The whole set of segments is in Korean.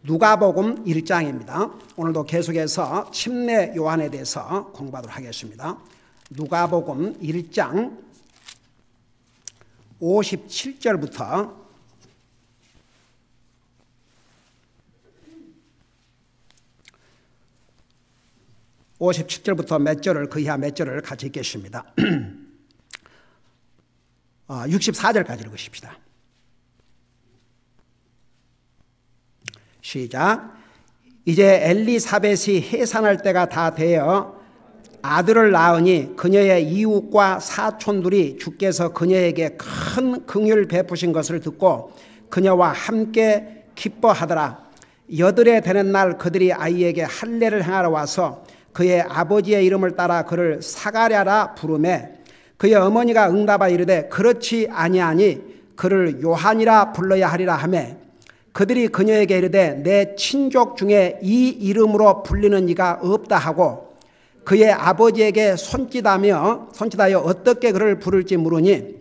누가복음 1장입니다. 오늘도 계속해서 침례 요한에 대해서 공부하도록 하겠습니다. 누가복음 1장 57절부터 57절부터 몇 절을 그 이하 몇 절을 같이 읽겠습니다. 64절까지 읽으십시다. 시작. 이제 엘리사벳이 해산할 때가 다 되어 아들을 낳으니 그녀의 이웃과 사촌들이 주께서 그녀에게 큰 긍휼 베푸신 것을 듣고 그녀와 함께 기뻐하더라. 여드레 되는 날 그들이 아이에게 할례를 행하러 와서 그의 아버지의 이름을 따라 그를 사가랴라 부르매 그의 어머니가 응답하여 이르되 그렇지 아니하니 그를 요한이라 불러야 하리라 하매 그들이 그녀에게 이르되 내 친족 중에 이 이름으로 불리는 이가 없다 하고 그의 아버지에게 손짓하여 어떻게 그를 부를지 물으니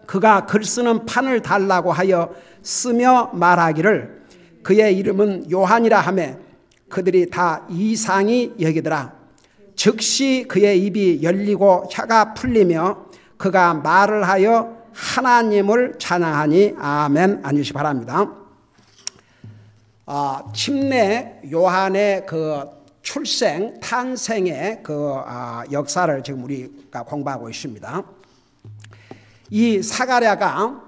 그가 글 쓰는 판을 달라고 하여 쓰며 말하기를 그의 이름은 요한이라 하매 그들이 다 이상히 여기더라. 즉시 그의 입이 열리고 혀가 풀리며 그가 말을 하여 하나님을 찬양하니 아멘. 앉으시 바랍니다. 침례 요한의 그 출생, 탄생의 그 역사를 지금 우리가 공부하고 있습니다. 이 사가랴가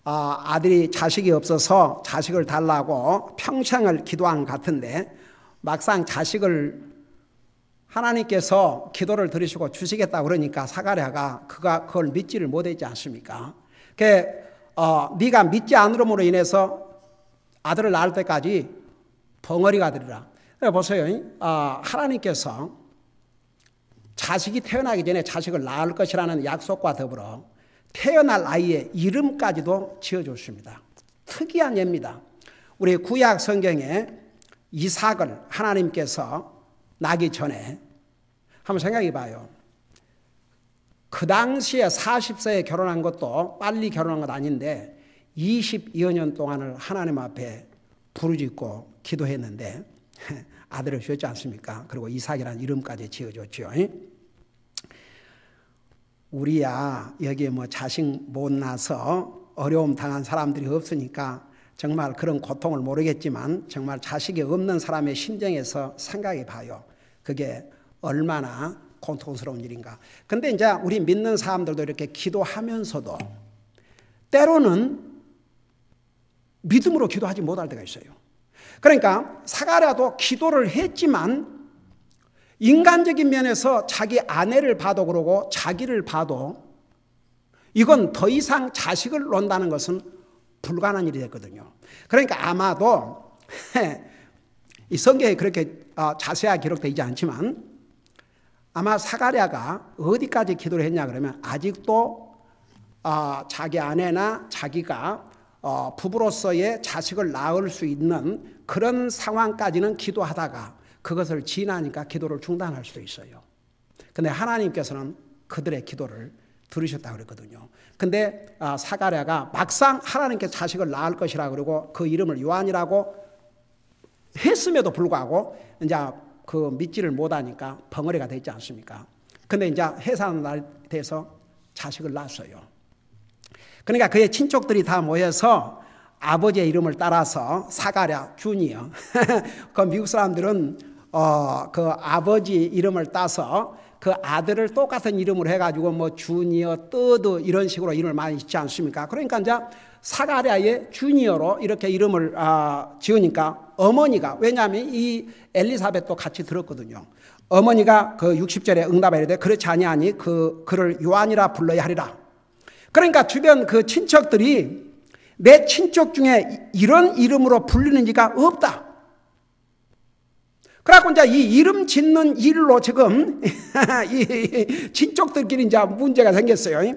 아들이 자식이 없어서 자식을 달라고 평생을 기도한 것 같은데 막상 자식을 하나님께서 기도를 들으시고 주시겠다 그러니까 사가랴가 그걸 믿지를 못했지 않습니까? 네가 믿지 않으므로 인해서 아들을 낳을 때까지 벙어리가 되리라. 보세요. 하나님께서 자식이 태어나기 전에 자식을 낳을 것이라는 약속과 더불어 태어날 아이의 이름까지도 지어줬습니다. 특이한 예입니다. 우리 구약 성경에 이삭을 하나님께서 낳기 전에 한번 생각해 봐요. 그 당시에 40세에 결혼한 것도 빨리 결혼한 것 아닌데 22여 년 동안을 하나님 앞에 부르짖고 기도했는데 아들을 주었지 않습니까? 그리고 이삭이라는 이름까지 지어줬죠. 우리야 여기에 뭐 자식 못 낳아서 어려움 당한 사람들이 없으니까 정말 그런 고통을 모르겠지만 정말 자식이 없는 사람의 심정에서 생각해 봐요. 그게 얼마나 고통스러운 일인가. 근데 이제 우리 믿는 사람들도 이렇게 기도하면서도 때로는 믿음으로 기도하지 못할 때가 있어요. 그러니까 사가랴도 기도를 했지만 인간적인 면에서 자기 아내를 봐도 그러고 자기를 봐도 이건 더 이상 자식을 놓는다는 것은 불가능한 일이 됐거든요. 그러니까 아마도 이 성경에 그렇게 자세하게 기록되어 있지 않지만 아마 사가랴가 어디까지 기도를 했냐 그러면 아직도 자기 아내나 자기가 부부로서의 자식을 낳을 수 있는 그런 상황까지는 기도하다가 그것을 지나니까 기도를 중단할 수도 있어요. 근데 하나님께서는 그들의 기도를 들으셨다고 그랬거든요. 근데 사가랴가 막상 하나님께서 자식을 낳을 것이라 그러고 그 이름을 요한이라고 했음에도 불구하고 이제 그 믿지를 못하니까 벙어리가 되지 않습니까? 근데 이제 해산 날 돼서 자식을 낳았어요. 그러니까 그의 친척들이 다 모여서 아버지의 이름을 따라서 사가랴 주니어 그 미국 사람들은 그 아버지 이름을 따서 그 아들을 똑같은 이름으로 해가지고 뭐 주니어, 뜨드 이런 식으로 이름을 많이 짓지 않습니까? 그러니까 이제 사가랴의 주니어로 이렇게 이름을 지으니까 어머니가 왜냐하면 이 엘리사벳도 같이 들었거든요. 어머니가 그 60절에 응답하여 이르되 그렇지 아니하니 그를 요한이라 불러야 하리라. 그러니까 주변 그 친척들이 내 친척 중에 이런 이름으로 불리는 이가 없다. 그래갖고 이제 이 이름 짓는 일로 지금 이 친척들끼리 이제 문제가 생겼어요.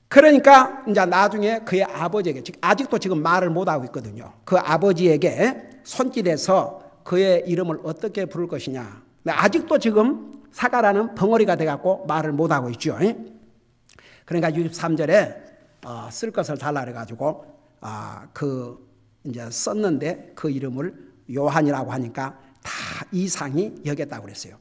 그러니까 이제 나중에 그의 아버지에게 아직도 지금 말을 못하고 있거든요. 그 아버지에게 손짓해서 그의 이름을 어떻게 부를 것이냐. 아직도 지금 사가랴는 벙어리가 돼갖고 말을 못하고 있죠. 그러니까 63절에 쓸 것을 달라 그래가지고 그 이제 썼는데 그 이름을 요한이라고 하니까 다 이상히 여겼다고 그랬어요.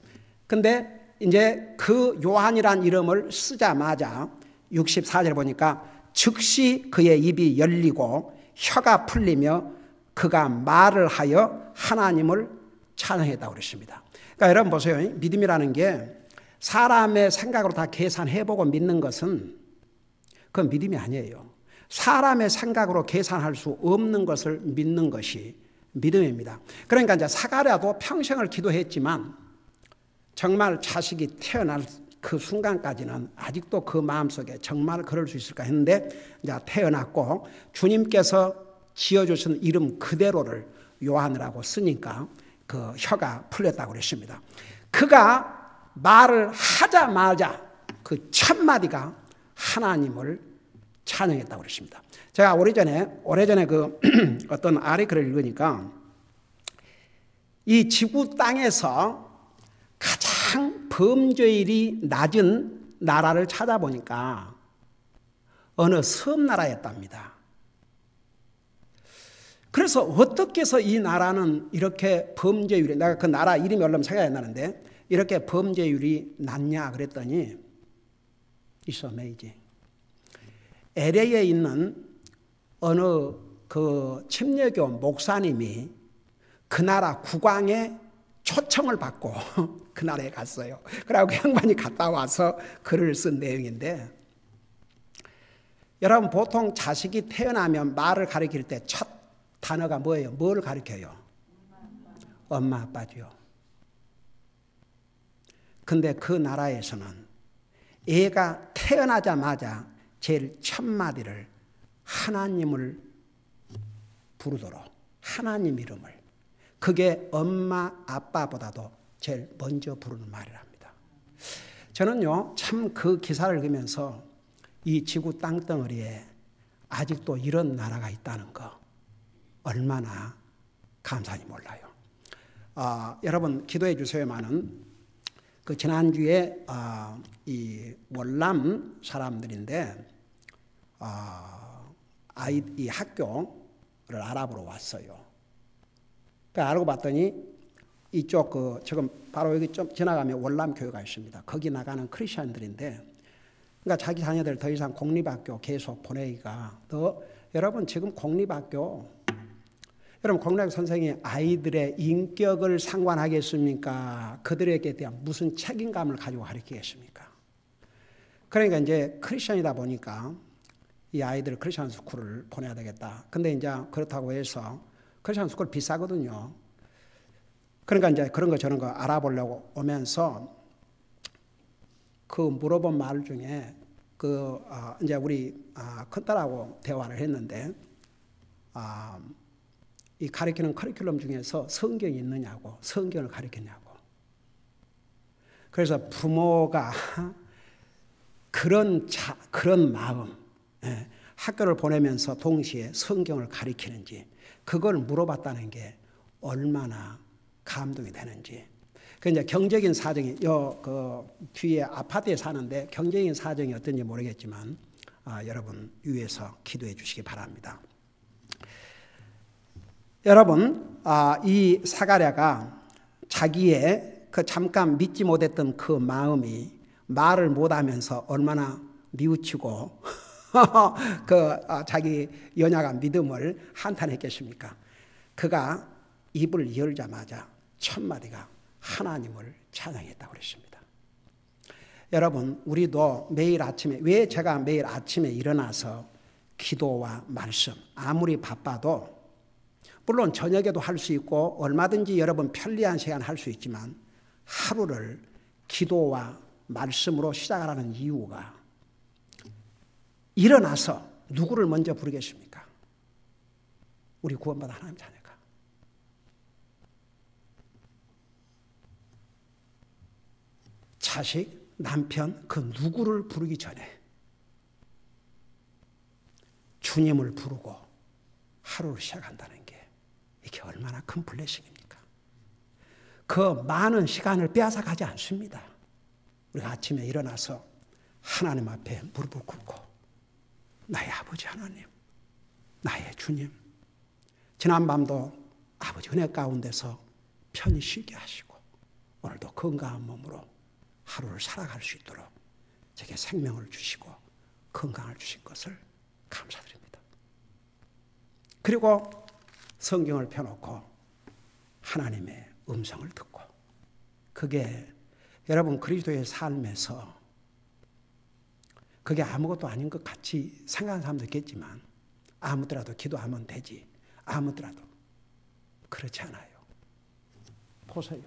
근데 이제 그 요한이란 이름을 쓰자마자 64절 보니까 즉시 그의 입이 열리고 혀가 풀리며 그가 말을 하여 하나님을 찬양했다고 그랬습니다. 그러니까 여러분 보세요. 믿음이라는 게 사람의 생각으로 다 계산해보고 믿는 것은 그건 믿음이 아니에요. 사람의 생각으로 계산할 수 없는 것을 믿는 것이 믿음입니다. 그러니까 이제 사가랴도 평생을 기도했지만 정말 자식이 태어날 그 순간까지는 아직도 그 마음속에 정말 그럴 수 있을까 했는데 이제 태어났고 주님께서 지어주신 이름 그대로를 요한이라고 쓰니까 그 혀가 풀렸다고 그랬습니다. 그가 말을 하자마자 그 첫마디가 하나님을 찬양했다고 그랬습니다. 제가 오래전에 그 어떤 아리크를 읽으니까 이 지구 땅에서 가장 범죄율이 낮은 나라를 찾아보니까 어느 섬나라였답니다. 그래서 어떻게 해서 이 나라는 이렇게 범죄율이, 내가 그 나라 이름이 얼른 생각이 안 나는데 이렇게 범죄율이 낮냐 그랬더니 It's amazing. LA에 있는 어느 그 침례교 목사님이 그 나라 국왕의 초청을 받고 그 나라에 갔어요. 그래서 그 양반이 갔다 와서 글을 쓴 내용인데, 여러분 보통 자식이 태어나면 말을 가리킬 때 첫 단어가 뭐예요? 뭘 가리켜요? 엄마 아빠죠. 근데 그 나라에서는 애가 태어나자마자 제일 첫 마디를 하나님을 부르도록, 하나님 이름을, 그게 엄마 아빠보다도 제일 먼저 부르는 말이랍니다. 저는요 참 그 기사를 읽으면서 이 지구 땅덩어리에 아직도 이런 나라가 있다는 거 얼마나 감사한지 몰라요. 여러분 기도해 주세요만은 그 지난주에 이 월남 사람들인데 이 학교를 알아보러 왔어요. 그 알고 봤더니 이쪽 지금 바로 여기 좀 지나가면 월남 교회가 있습니다. 거기 나가는 크리스천들인데, 그러니까 자기 자녀들 더 이상 공립학교 계속 보내기가 여러분 지금 공립학교 선생님이 아이들의 인격을 상관하겠습니까? 그들에게 대한 무슨 책임감을 가지고 가르치겠습니까? 그러니까 이제 크리스천이다 보니까 이 아이들을 크리스천 스쿨을 보내야 되겠다. 근데 이제 그렇다고 해서 크리스천 스쿨 비싸거든요. 그러니까 이제 그런 거 저런 거 알아보려고 오면서 그 물어본 말 중에 이제 우리 큰딸하고 대화를 했는데 이 가르치는 커리큘럼 중에서 성경이 있느냐고, 성경을 가르치냐고. 그래서 부모가 그런 마음, 학교를 보내면서 동시에 성경을 가르치는지 그걸 물어봤다는 게 얼마나 감동이 되는지. 그 이제 경제적인 사정이 그 뒤에 아파트에 사는데 경제적인 사정이 어떤지 모르겠지만 여러분 위해서 기도해 주시기 바랍니다. 여러분 이 사가랴가 자기의 그 잠깐 믿지 못했던 그 마음이 말을 못하면서 얼마나 뉘우치고 자기 연약한 믿음을 한탄했겠습니까? 그가 입을 열자마자 첫 마디가 하나님을 찬양했다고 그랬습니다. 여러분 우리도 매일 아침에, 왜 제가 매일 아침에 일어나서 기도와 말씀, 아무리 바빠도 물론 저녁에도 할 수 있고 얼마든지 여러분 편리한 시간 할 수 있지만 하루를 기도와 말씀으로 시작하라는 이유가, 일어나서 누구를 먼저 부르겠습니까? 우리 구원받은 하나님 자녀가. 자식, 남편, 그 누구를 부르기 전에 주님을 부르고 하루를 시작한다는 게 이게 얼마나 큰 블레싱입니까? 그 많은 시간을 빼앗아 가지 않습니다. 우리가 아침에 일어나서 하나님 앞에 무릎을 꿇고 나의 아버지 하나님, 나의 주님, 지난밤도 아버지 은혜 가운데서 편히 쉬게 하시고 오늘도 건강한 몸으로 하루를 살아갈 수 있도록 제게 생명을 주시고 건강을 주신 것을 감사드립니다. 그리고 성경을 펴놓고 하나님의 음성을 듣고, 그게 여러분 그리스도의 삶에서 그게 아무것도 아닌 것 같이 생각하는 사람도 있겠지만, 아무더라도 기도하면 되지, 아무더라도 그렇지 않아요. 보세요.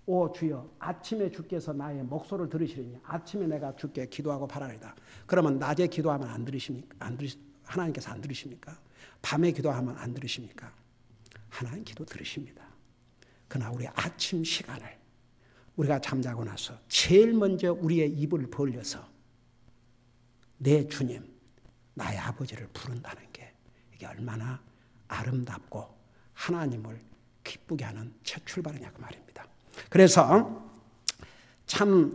오 주여, 아침에 주께서 나의 목소리를 들으시리니 아침에 내가 주께 기도하고 바라리다. 그러면 낮에 기도하면 안 들으십니까? 하나님께서 안 들으십니까? 밤에 기도하면 안 들으십니까? 하나님 기도 들으십니다. 그러나 우리 아침 시간을 우리가 잠자고 나서 제일 먼저 우리의 입을 벌려서 내 주님, 나의 아버지를 부른다는 게 이게 얼마나 아름답고 하나님을 기쁘게 하는 첫 출발이냐고 말입니다. 그래서 참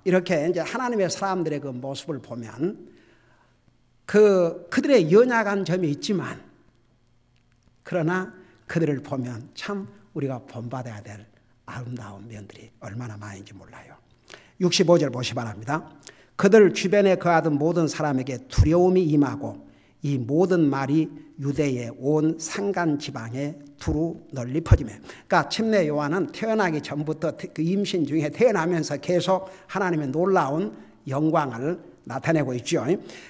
이렇게 이제 하나님의 사람들의 그 모습을 보면 그들의 연약한 점이 있지만, 그러나 그들을 보면 참 우리가 본받아야 될 아름다운 면들이 얼마나 많은지 몰라요. 65절 보시 바랍니다. 그들 주변에 거하던 모든 사람에게 두려움이 임하고 이 모든 말이 유대의 온 산간 지방에 두루 널리 퍼지며, 그러니까 침례 요한은 태어나기 전부터 그 임신 중에 태어나면서 계속 하나님의 놀라운 영광을 나타내고 있죠.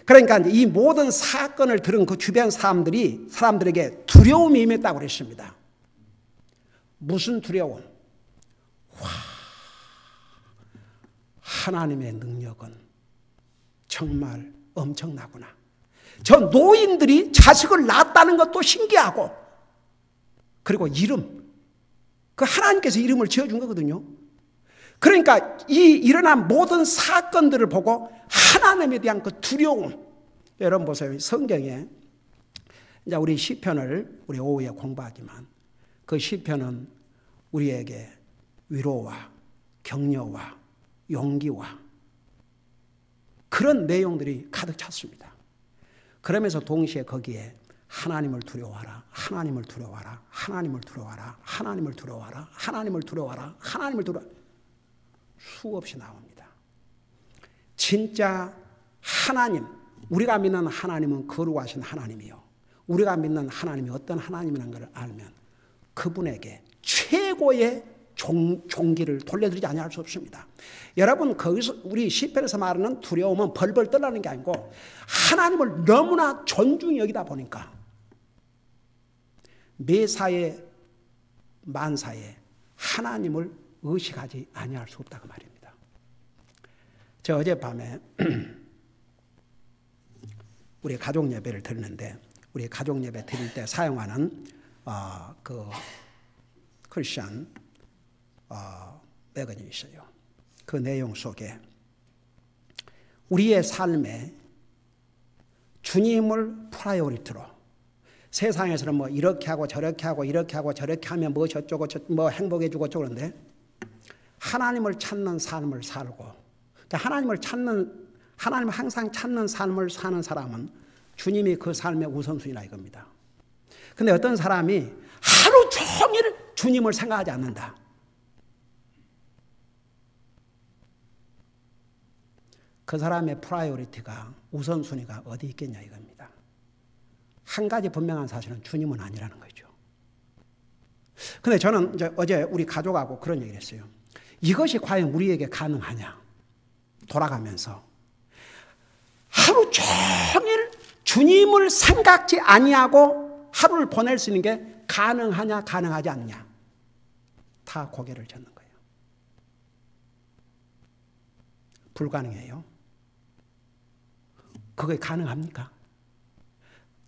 그러니까 이 모든 사건을 들은 그 주변 사람들에게 두려움이 임했다고 그랬습니다. 무슨 두려움? 하나님의 능력은 정말 엄청나구나. 저 노인들이 자식을 낳았다는 것도 신기하고, 그리고 이름, 그 하나님께서 이름을 지어준 거거든요. 그러니까 이 일어난 모든 사건들을 보고 하나님에 대한 그 두려움. 여러분 보세요. 성경에 이제 우리 시편을 우리 오후에 공부하지만 그 시편은 우리에게 위로와 격려와 용기와 그런 내용들이 가득 찼습니다. 그러면서 동시에 거기에 하나님을 두려워하라, 하나님을 두려워하라, 하나님을 두려워하라, 하나님을 두려워하라, 하나님을 두려워하라, 하나님을 두려워하라, 수없이 나옵니다. 진짜 하나님, 우리가 믿는 하나님은 거룩하신 하나님이요, 우리가 믿는 하나님이 어떤 하나님이라는 걸 알면 그분에게 최고의 종기를 돌려드리지 아니할 수 없습니다. 여러분, 거기서 우리 시편에서 말하는 두려움은 벌벌 떨라는 게 아니고 하나님을 너무나 존중히 여기다 보니까 매사에 만사에 하나님을 의식하지 아니할 수 없다고 말입니다. 저 어젯밤에 우리 가족 예배를 드리는데, 우리 가족 예배 드릴 때 사용하는 그 크리스천 매거진이 있어요. 그 내용 속에 우리의 삶에 주님을 프라이오리티로, 세상에서는 뭐 이렇게 하고 저렇게 하고 이렇게 하고 저렇게 하면 뭐 저쩌고 뭐 행복해지고 저러는데, 하나님을 찾는 삶을 살고, 그러니까 하나님을 항상 찾는 삶을 사는 사람은 주님이 그 삶의 우선순위라 이겁니다. 근데 어떤 사람이 하루 종일 주님을 생각하지 않는다. 그 사람의 프라이오리티가, 우선순위가 어디 있겠냐 이겁니다. 한 가지 분명한 사실은 주님은 아니라는 거죠. 근데 저는 이제 어제 우리 가족하고 그런 얘기를 했어요. 이것이 과연 우리에게 가능하냐? 돌아가면서 하루 종일 주님을 생각지 아니하고 하루를 보낼 수 있는 게 가능하냐, 가능하지 않냐? 다 고개를 젓는 거예요. 불가능해요. 그게 가능합니까?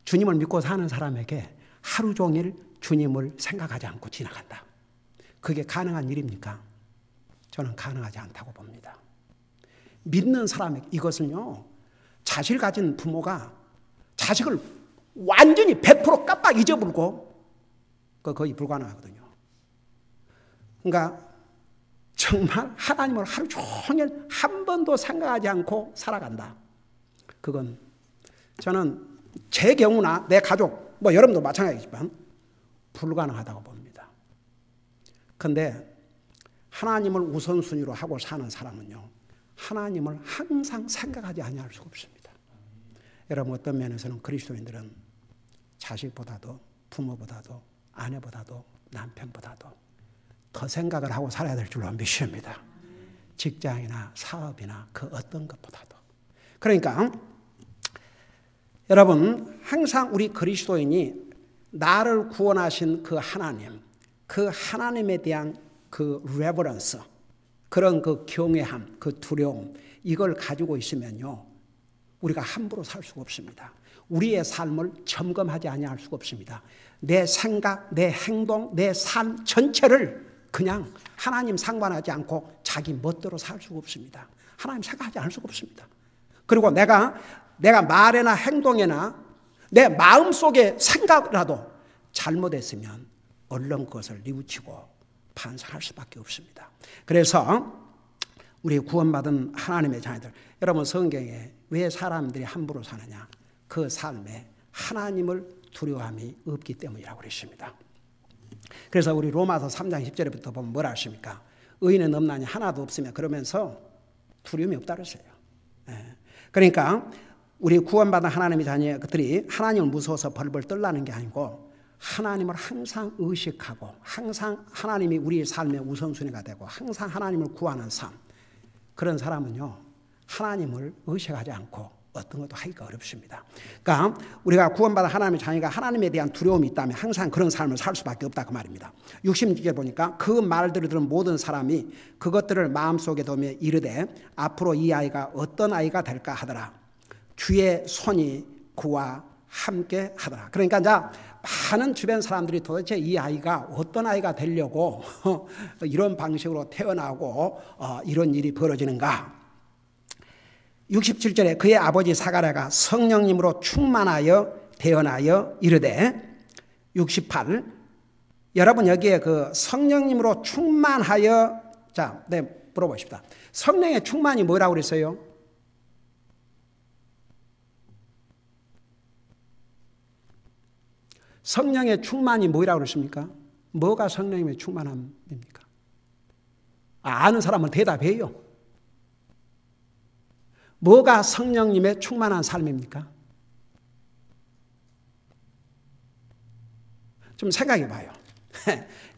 주님을 믿고 사는 사람에게 하루 종일 주님을 생각하지 않고 지나간다. 그게 가능한 일입니까? 저는 가능하지 않다고 봅니다. 믿는 사람에게 이것은요, 자식을 가진 부모가 자식을 완전히 100% 깜빡 잊어버리고, 그거 거의 불가능하거든요. 그러니까 정말 하나님을 하루 종일 한 번도 생각하지 않고 살아간다. 그건 저는 제 경우나 내 가족, 뭐 여러분도 마찬가지지만 불가능하다고 봅니다. 그런데 하나님을 우선순위로 하고 사는 사람은요, 하나님을 항상 생각하지 아니할 수가 없습니다. 여러분 어떤 면에서는 그리스도인들은 자식보다도 부모보다도 아내보다도 남편보다도 더 생각을 하고 살아야 될 줄로 믿습니다. 직장이나 사업이나 그 어떤 것보다도. 그러니까 여러분 항상 우리 그리스도인이 나를 구원하신 그 하나님, 그 하나님에 대한 그 레버런스, 그런 그 경외함, 그 두려움, 이걸 가지고 있으면요, 우리가 함부로 살 수가 없습니다. 우리의 삶을 점검하지 아니할 수가 없습니다. 내 생각, 내 행동, 내 삶 전체를 그냥 하나님 상관하지 않고 자기 멋대로 살 수가 없습니다. 하나님 생각하지 않을 수가 없습니다. 그리고 내가 말에나 행동에나 내 마음속의 생각이라도 잘못했으면 얼른 그것을 뉘우치고 반성할 수밖에 없습니다. 그래서 우리 구원받은 하나님의 자녀들, 여러분 성경에 왜 사람들이 함부로 사느냐? 그 삶에 하나님을 두려워함이 없기 때문이라고 그랬습니다. 그래서 우리 로마서 3장 10절부터 보면 뭐라 하십니까? 의인은 없나니 하나도 없으며, 그러면서 두려움이 없다 그랬어요. 그러니까 우리 구원받은 하나님의 자녀들이 하나님을 무서워서 벌벌 떨라는 게 아니고 하나님을 항상 의식하고 항상 하나님이 우리의 삶의 우선순위가 되고 항상 하나님을 구하는 삶, 그런 사람은요 하나님을 의식하지 않고 어떤 것도 하기가 어렵습니다. 그러니까 우리가 구원받은 하나님의 자녀가 하나님에 대한 두려움이 있다면 항상 그런 삶을 살 수밖에 없다 그 말입니다. 60절에 보니까 그 말들을 들은 모든 사람이 그것들을 마음속에 두며 이르되 앞으로 이 아이가 어떤 아이가 될까 하더라. 주의 손이 그와 함께 하더라. 그러니까 이제 많은 주변 사람들이 도대체 이 아이가 어떤 아이가 되려고 이런 방식으로 태어나고 이런 일이 벌어지는가. 67절에 그의 아버지 사가랴가 성령님으로 충만하여 태어나여 이르되, 68, 여러분 여기에 그 성령님으로 충만하여, 자, 네, 물어보십시다. 성령의 충만이 뭐라고 그랬어요? 성령의 충만이 뭐라고 그랬습니까? 뭐가 성령님의 충만함입니까? 아는 사람은 대답해요. 뭐가 성령님의 충만한 삶입니까? 좀 생각해 봐요.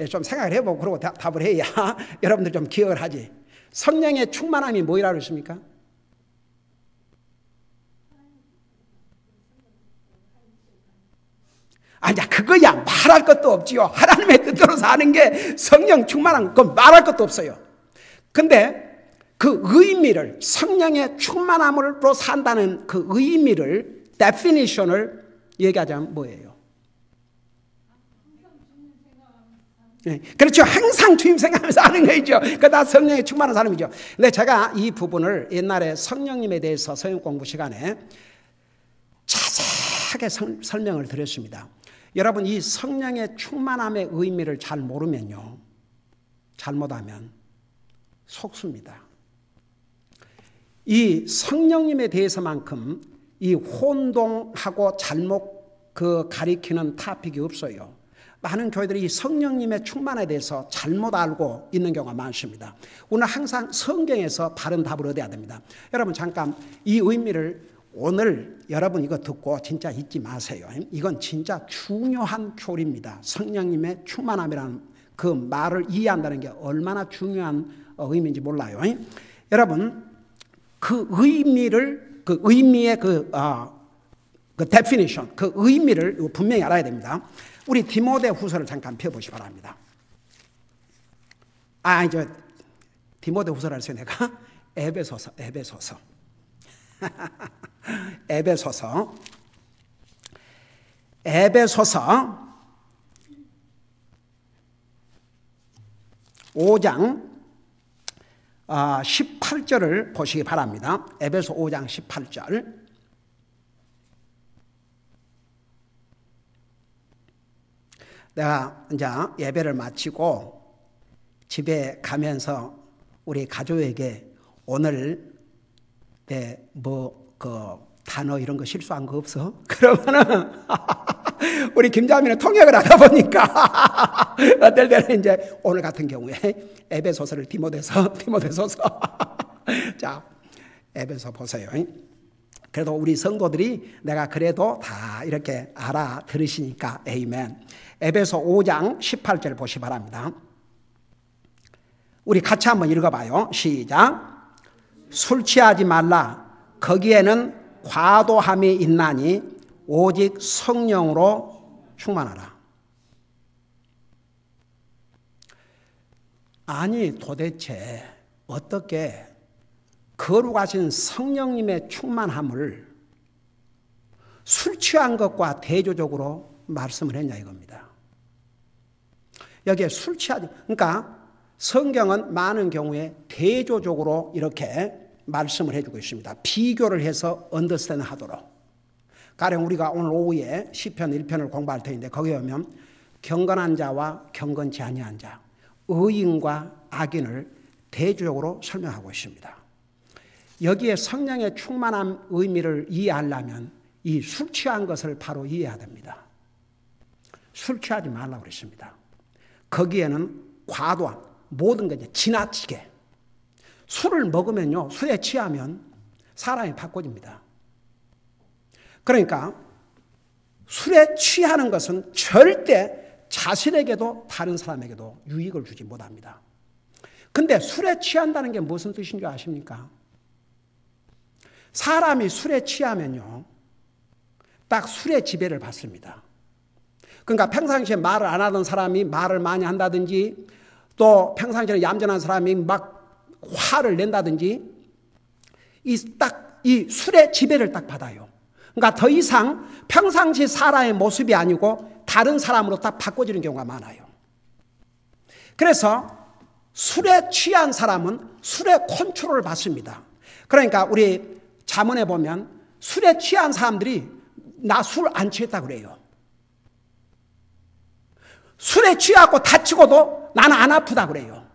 좀 생각을 해보고 그러고 답을 해야 여러분들 좀 기억을 하지. 성령의 충만함이 뭐라고 그랬습니까? 아니야, 그거야 말할 것도 없지요. 하나님의 뜻대로 사는 게 성령 충만한 건 말할 것도 없어요. 근데 그 의미를, 성령의 충만함으로 산다는 그 의미를, definition을 얘기하자면 뭐예요? 네, 그렇죠. 항상 주님 생각하면서 하는 거죠. 그게 다 성령의 충만한 사람이죠. 근데 제가 이 부분을 옛날에 성령님에 대해서 성경 공부 시간에 자세하게 설명을 드렸습니다. 여러분 이 성령의 충만함의 의미를 잘 모르면요, 잘못하면 속습니다. 이 성령님에 대해서만큼 이 혼동하고 잘못 가리키는 토픽이 없어요. 많은 교회들이 이 성령님의 충만에 대해서 잘못 알고 있는 경우가 많습니다. 오늘 항상 성경에서 바른 답을 얻어야 됩니다. 여러분 잠깐 이 의미를 오늘 여러분 이거 듣고 진짜 잊지 마세요. 이건 진짜 중요한 교리입니다. 성령님의 충만함이라는 그 말을 이해한다는 게 얼마나 중요한 의미인지 몰라요. 여러분 그 의미를, 그 의미의 그 definition, 그 의미를 분명히 알아야 됩니다. 우리 디모데 후서를 잠깐 펴보시기 바랍니다. 이제 디모데 후서를 해서 내가 에베소서 에베소서 5장 18절을 보시기 바랍니다. 에베소 5장 18절. 내가 이제 예배를 마치고 집에 가면서 우리 가족에게 오늘 뭐 그 단어 이런 거 실수한 거 없어? 그러면은 우리 김자민은 통역을 하다 보니까 어떨 때는 이제 오늘 같은 경우에 에베소서를 디모데서서 자, 에베소 보세요. 그래도 우리 성도들이 내가 그래도 다 이렇게 알아들으시니까 에이멘. 에베소 5장 18절 보시 바랍니다. 우리 같이 한번 읽어봐요. 시작. 술 취하지 말라. 거기에는 과도함이 있나니 오직 성령으로 충만하라. 아니 도대체 어떻게 거룩하신 성령님의 충만함을 술 취한 것과 대조적으로 말씀을 했냐 이겁니다. 여기에 술 취하지, 그러니까 성경은 많은 경우에 대조적으로 이렇게 말씀을 해주고 있습니다. 비교를 해서 언더스탠드 하도록. 가령 우리가 오늘 오후에 시편 1편을 공부할 텐데 거기에 보면 경건한 자와 경건치 아니한 자, 의인과 악인을 대조적으로 설명하고 있습니다. 여기에 성령의 충만한 의미를 이해하려면 이 술 취한 것을 바로 이해해야 됩니다. 술 취하지 말라고 그랬습니다. 거기에는 과도한 모든 것이 지나치게 술을 먹으면요, 술에 취하면 사람이 바꿔집니다. 그러니까 술에 취하는 것은 절대 자신에게도 다른 사람에게도 유익을 주지 못합니다. 근데 술에 취한다는 게 무슨 뜻인 줄 아십니까? 사람이 술에 취하면요, 딱 술의 지배를 받습니다. 그러니까 평상시에 말을 안 하던 사람이 말을 많이 한다든지, 또 평상시에 얌전한 사람이 막 화를 낸다든지, 이 술의 지배를 딱 받아요. 그러니까 더 이상 평상시 사람의 모습이 아니고 다른 사람으로 딱 바꿔지는 경우가 많아요. 그래서 술에 취한 사람은 술의 컨트롤을 받습니다. 그러니까 우리 잠언에 보면 술에 취한 사람들이 나 술 안 취했다 그래요. 술에 취하고 다치고도 나는 안 아프다 그래요.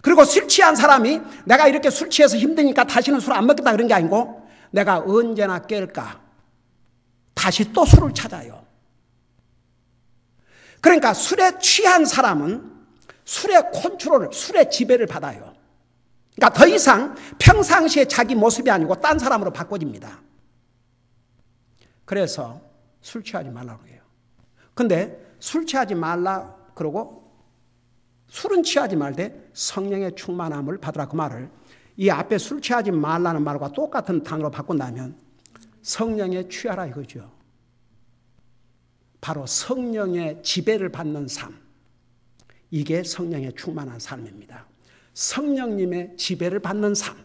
그리고 술 취한 사람이 내가 이렇게 술 취해서 힘드니까 다시는 술 안 먹겠다 그런 게 아니고 내가 언제나 깰까 다시 또 술을 찾아요. 그러니까 술에 취한 사람은 술의 컨트롤을, 술의 지배를 받아요. 그러니까 더 이상 평상시에 자기 모습이 아니고 딴 사람으로 바꿔집니다. 그래서 술 취하지 말라고 해요. 근데 술 취하지 말라 그러고 술은 취하지 말되 성령의 충만함을 받으라 그 말을 이 앞에 술 취하지 말라는 말과 똑같은 단어로 바꾼다면 성령에 취하라 이거죠. 바로 성령의 지배를 받는 삶. 이게 성령의 충만한 삶입니다. 성령님의 지배를 받는 삶.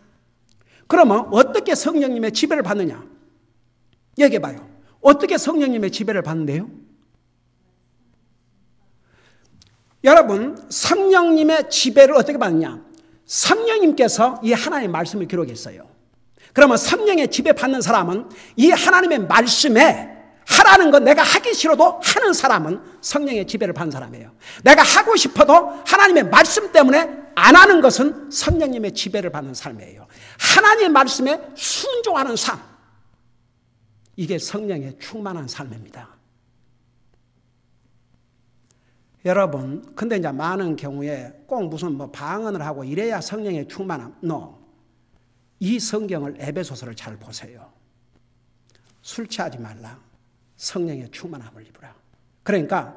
그러면 어떻게 성령님의 지배를 받느냐? 얘기해 봐요. 어떻게 성령님의 지배를 받는데요? 여러분, 성령님의 지배를 어떻게 받느냐? 성령님께서 이 하나님의 말씀을 기록했어요. 그러면 성령의 지배 받는 사람은 이 하나님의 말씀에 하라는 건 내가 하기 싫어도 하는 사람은 성령의 지배를 받는 사람이에요. 내가 하고 싶어도 하나님의 말씀 때문에 안 하는 것은 성령님의 지배를 받는 삶이에요. 하나님의 말씀에 순종하는 삶. 이게 성령의 충만한 삶입니다. 여러분, 근데 이제 많은 경우에 꼭 무슨 방언을 하고 이래야 성령의 충만함. No. 이 성경을 에베소서를 잘 보세요. 술 취하지 말라. 성령의 충만함을 입으라. 그러니까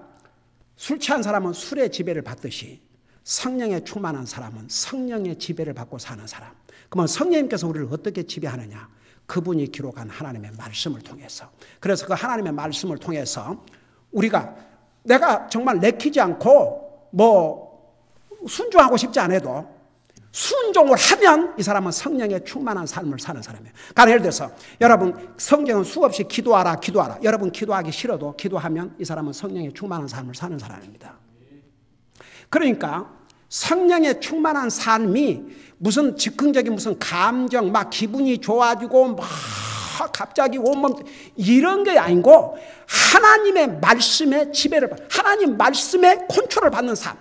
술 취한 사람은 술의 지배를 받듯이 성령의 충만한 사람은 성령의 지배를 받고 사는 사람. 그러면 성령님께서 우리를 어떻게 지배하느냐? 그분이 기록한 하나님의 말씀을 통해서. 그래서 그 하나님의 말씀을 통해서 우리가 내가 정말 내키지 않고 순종하고 싶지 않아도 순종을 하면 이 사람은 성령의 충만한 삶을 사는 사람이에요. 그러니까 예를 들어서 여러분 성경은 수없이 기도하라. 여러분 기도하기 싫어도 기도하면 이 사람은 성령의 충만한 삶을 사는 사람입니다. 그러니까 성령의 충만한 삶이 무슨 즉흥적인 무슨 감정 막 기분이 좋아지고 막 갑자기 온몸 이런 게 아니고 하나님의 말씀에 지배를 받는, 하나님 말씀에 컨트롤을 받는 삶.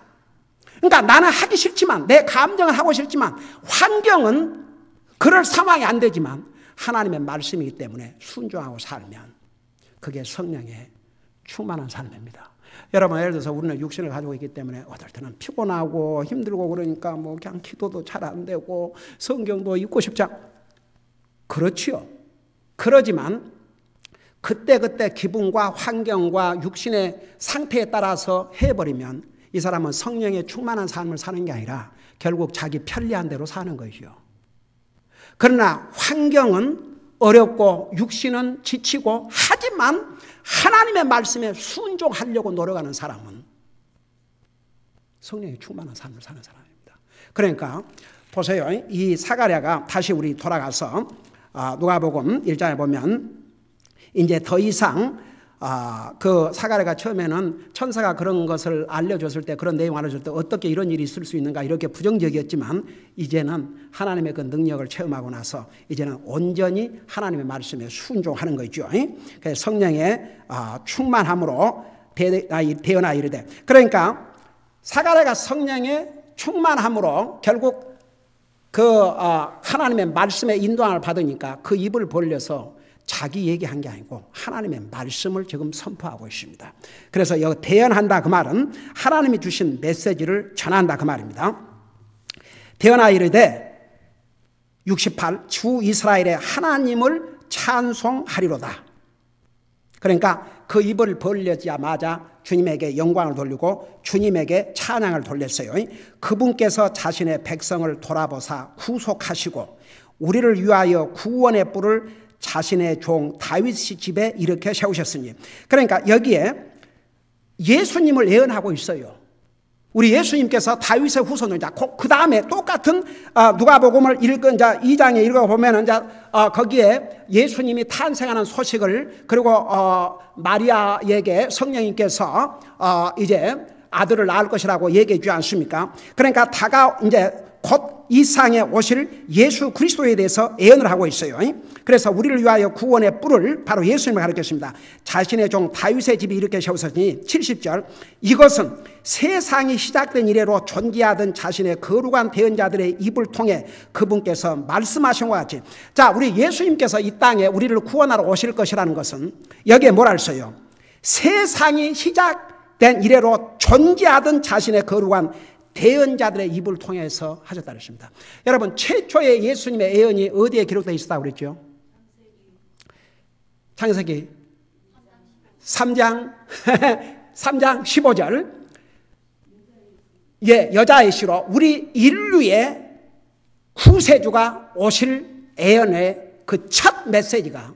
그러니까 나는 하기 싫지만 내 감정은 하고 싫지만 환경은 그럴 상황이 안 되지만 하나님의 말씀이기 때문에 순종하고 살면 그게 성령의 충만한 삶입니다. 여러분, 예를 들어서 우리는 육신을 가지고 있기 때문에 어떨 때는 피곤하고 힘들고 그러니까 뭐 그냥 기도도 잘 안 되고 성경도 읽고 싶지 않고 그렇지요. 그러지만 그때그때 기분과 환경과 육신의 상태에 따라서 해버리면 이 사람은 성령의 충만한 삶을 사는 게 아니라 결국 자기 편리한 대로 사는 것이요. 그러나 환경은 어렵고 육신은 지치고 하지만 하나님의 말씀에 순종하려고 노력하는 사람은 성령의 충만한 삶을 사는 사람입니다. 그러니까 보세요. 이 사가랴가 다시 우리 돌아가서 누가복음 1장에 보면 이제 더 이상 그 사가랴가 처음에는 천사가 그런 것을 알려줬을 때 그런 내용 알려줬을 때 어떻게 이런 일이 있을 수 있는가 이렇게 부정적이었지만 이제는 하나님의 그 능력을 체험하고 나서 이제는 온전히 하나님의 말씀에 순종하는 거죠. 그래서 성령의 충만함으로 되어나 이르되 그러니까 사가랴가 성령의 충만함으로 결국 그 하나님의 말씀의 인도함을 받으니까 그 입을 벌려서 자기 얘기한 게 아니고 하나님의 말씀을 지금 선포하고 있습니다. 그래서 여기 대언한다 그 말은 하나님이 주신 메시지를 전한다 그 말입니다. 대언하 이르되 68 주 이스라엘의 하나님을 찬송하리로다. 그러니까 그 입을 벌려자마자 주님에게 영광을 돌리고 주님에게 찬양을 돌렸어요. 그분께서 자신의 백성을 돌아보사 구속하시고 우리를 위하여 구원의 뿔을 자신의 종 다윗의 집에 이렇게 세우셨으니 그러니까 여기에 예수님을 예언하고 있어요. 우리 예수님께서 다윗의 후손을 그 다음에 똑같은 누가복음을 읽은 2장에 읽어보면 거기에 예수님이 탄생하는 소식을 그리고 마리아에게 성령님께서 이제 아들을 낳을 것이라고 얘기해 주지 않습니까? 그러니까 이제 곧 이 세상에 오실 예수 그리스도에 대해서 예언을 하고 있어요. 그래서 우리를 위하여 구원의 뿔을 바로 예수님을 가르쳤습니다. 자신의 종 다윗의 집이 이렇게 세우셨으니 70절 이것은 세상이 시작된 이래로 존귀하던 자신의 거룩한 대언자들의 입을 통해 그분께서 말씀하신 것 같이 자 우리 예수님께서 이 땅에 우리를 구원하러 오실 것이라는 것은 여기에 뭐라 했어요? 세상이 시작된 이래로 존귀하던 자신의 거룩한 대언자들의 입을 통해서 하셨다는 것입니다. 여러분 최초의 예수님의 예언이 어디에 기록되어 있었다고 그랬죠? 창세기 3장 15절 여자의 씨로 우리 인류의 구세주가 오실 예언의 그 첫 메시지가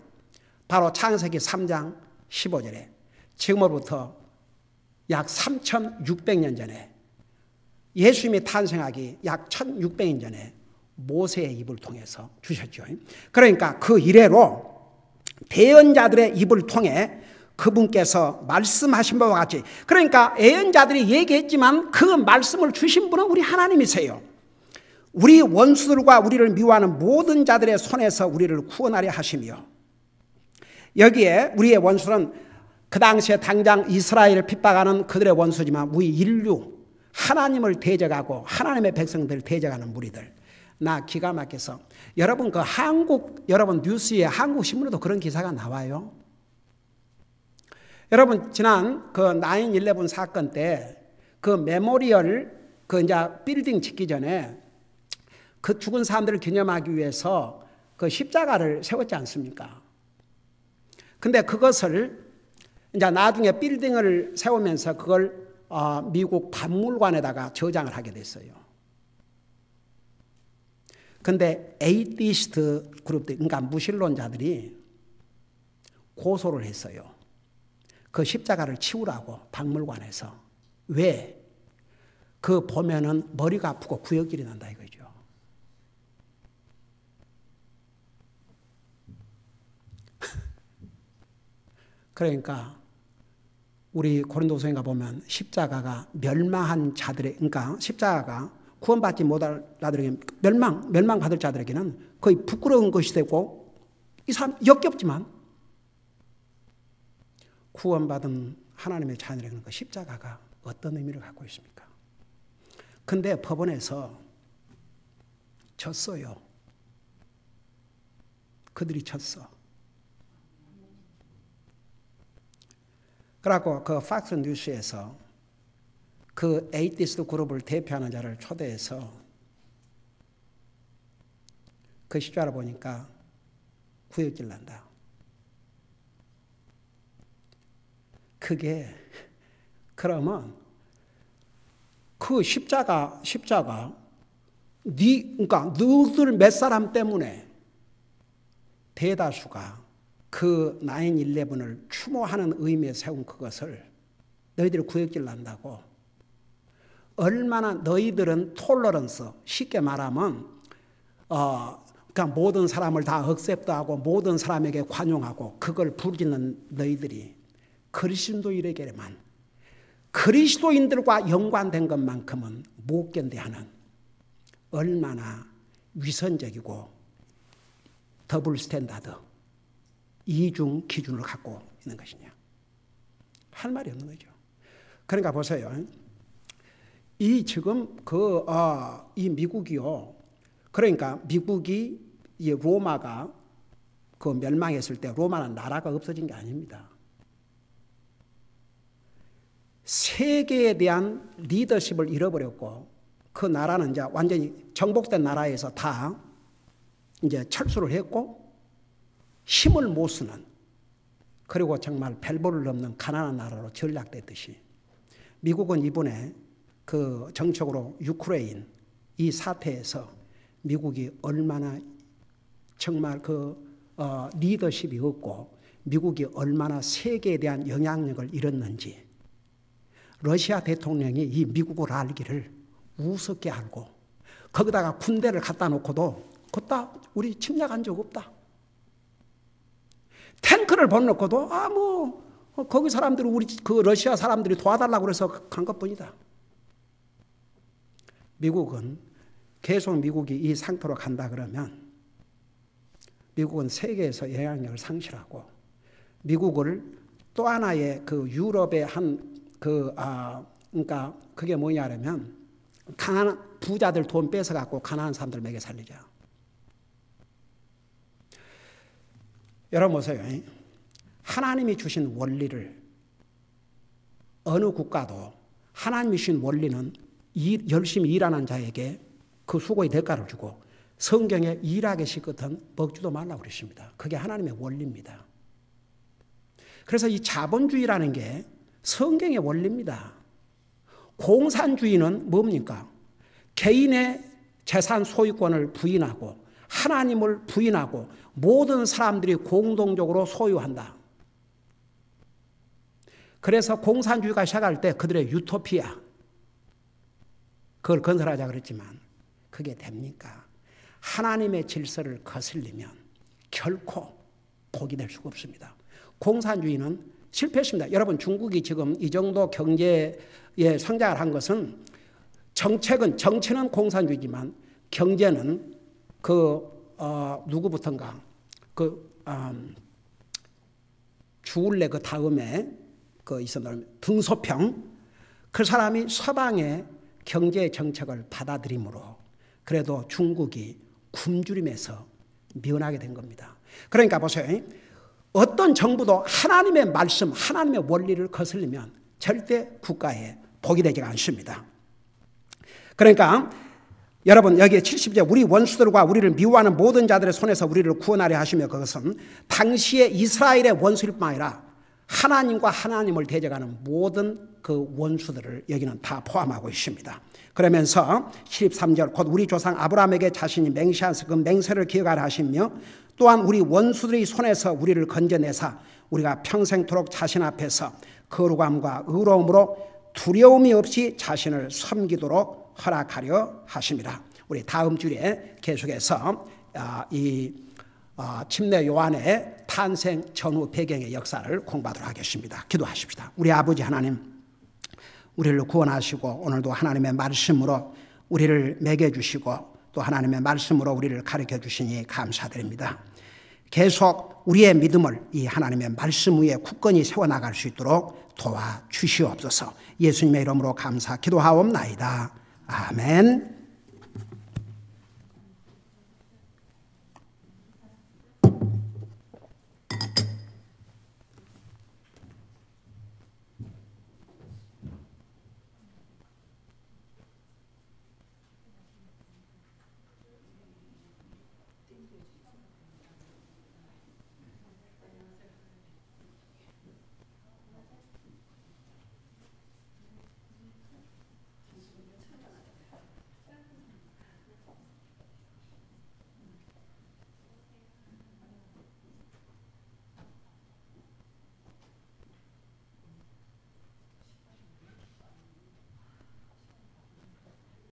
바로 창세기 3장 15절에 지금으로부터 약 3600년 전에 예수님이 탄생하기 약 1600년 전에 모세의 입을 통해서 주셨죠. 그러니까 그 이래로 대언자들의 입을 통해 그분께서 말씀하신 바와 같이 그러니까 예언자들이 얘기했지만 그 말씀을 주신 분은 우리 하나님이세요. 우리 원수들과 우리를 미워하는 모든 자들의 손에서 우리를 구원하려 하시며 여기에 우리의 원수는 그 당시에 당장 이스라엘을 핍박하는 그들의 원수지만 우리 인류 하나님을 대적하고 하나님의 백성들을 대적하는 무리들 나 기가 막혀서 여러분 그 여러분 뉴스에 한국 신문에도 그런 기사가 나와요. 여러분 지난 그 9/11 사건 때 그 메모리얼 그 이제 빌딩 짓기 전에 그 죽은 사람들을 기념하기 위해서 그 십자가를 세웠지 않습니까? 근데 그것을 이제 나중에 빌딩을 세우면서 그걸 미국 박물관에다가 저장을 하게 됐어요. 근데 에이티스트 그룹들, 그러니까 무신론자들이 고소를 했어요. 그 십자가를 치우라고 박물관에서. 왜? 그 보면은 머리가 아프고 구역질이 난다 이거죠. 그러니까 우리 고린도서에 가보면 십자가가 멸망한 자들의 그러니까 십자가가 구원받지 못할 자들에게 멸망받을 자들에게는 거의 부끄러운 것이 되고 이 사람 역겹지만 구원받은 하나님의 자녀에게는 그 십자가가 어떤 의미를 갖고 있습니까? 근데 법원에서 졌어요. 그들이 졌어. 그래갖고 그 팍스 뉴스에서 그 에이티스트 그룹을 대표하는 자를 초대해서 그 십자가를 보니까 구역질 난다. 그게 그러면 그 십자가 그러니까 너희들 몇 사람 때문에 대다수가 그 9/11을 추모하는 의미에 세운 그것을 너희들이 구역질 난다고. 얼마나 너희들은 톨러런스, 쉽게 말하면 그러니까 모든 사람을 다 억셉트하고 모든 사람에게 관용하고 그걸 부르짖는 너희들이 그리스도인에게만 그리스도인들과 연관된 것만큼은 못 견뎌하는 얼마나 위선적이고 더블 스탠다드 이중 기준을 갖고 있는 것이냐. 할 말이 없는 거죠. 그러니까 보세요. 이 지금 이 미국이요. 그러니까 미국이 이 로마가 그 멸망했을 때 로마는 나라가 없어진 게 아닙니다. 세계에 대한 리더십을 잃어버렸고 그 나라는 이제 완전히 정복된 나라에서 다 이제 철수를 했고 힘을 못 쓰는 그리고 정말 벨보를 넘는 가난한 나라로 전락됐듯이 미국은 이번에 그 정책으로 유크레인 이 사태에서 미국이 얼마나 정말 리더십이 없고 미국이 얼마나 세계에 대한 영향력을 잃었는지 러시아 대통령이 이 미국을 알기를 우습게 알고 거기다가 군대를 갖다 놓고도 그따 우리 침략한 적 없다. 탱크를 보내놓고도 거기 사람들이 우리 그 러시아 사람들이 도와달라고 그래서 간 것뿐이다. 미국은 계속 미국이 이 상태로 간다 그러면 미국은 세계에서 영향력을 상실하고 미국을 또 하나의 그 유럽의 그러니까 그게 뭐냐면 가난한 부자들 돈 뺏어갖고 가난한 사람들 먹여 살리자. 여러분 보세요. 하나님이 주신 원리를 어느 국가도 하나님이 주신 원리는 열심히 일하는 자에게 그 수고의 대가를 주고 성경에 일하게 시거든 먹지도 말라고 그러십니다. 그게 하나님의 원리입니다. 그래서 이 자본주의라는 게 성경의 원리입니다. 공산주의는 뭡니까? 개인의 재산 소유권을 부인하고 하나님을 부인하고 모든 사람들이 공동적으로 소유한다. 그래서 공산주의가 시작할 때 그들의 유토피아 그걸 건설하자 그랬지만 그게 됩니까? 하나님의 질서를 거슬리면 결코 복이 될 수가 없습니다. 공산주의는 실패했습니다. 여러분 중국이 지금 이 정도 경제에 성장을 한 것은 정체는 공산주의지만 경제는 누구부턴가 주울레 그 다음에 있었던 등소평 그 사람이 서방의 경제 정책을 받아들이므로 그래도 중국이 굶주림에서 미원하게 된 겁니다. 그러니까 보세요. 어떤 정부도 하나님의 말씀, 하나님의 원리를 거슬리면 절대 국가에 복이 되지가 않습니다. 그러니까 여러분 여기에 70절 우리 원수들과 우리를 미워하는 모든 자들의 손에서 우리를 구원하려 하시며 그것은 당시의 이스라엘의 원수일 뿐 아니라 하나님과 하나님을 대적하는 모든 그 원수들을 여기는 다 포함하고 있습니다. 그러면서 73절 곧 우리 조상 아브라함에게 자신이 맹세하셔서 그 맹세를 기억하라 하시며 또한 우리 원수들의 손에서 우리를 건져내사 우리가 평생토록 자신 앞에서 거룩함과 의로움으로 두려움이 없이 자신을 섬기도록 허락하려 하십니다. 우리 다음 주에 계속해서 침례 요한의 탄생 전후 배경의 역사를 공부하도록 하겠습니다. 기도하십시다. 우리 아버지 하나님, 우리를 구원하시고 오늘도 하나님의 말씀으로 우리를 먹여주시고 또 하나님의 말씀으로 우리를 가르쳐 주시니 감사드립니다. 계속 우리의 믿음을 이 하나님의 말씀 위에 굳건히 세워나갈 수 있도록 도와주시옵소서. 예수님의 이름으로 감사 기도하옵나이다. 아멘.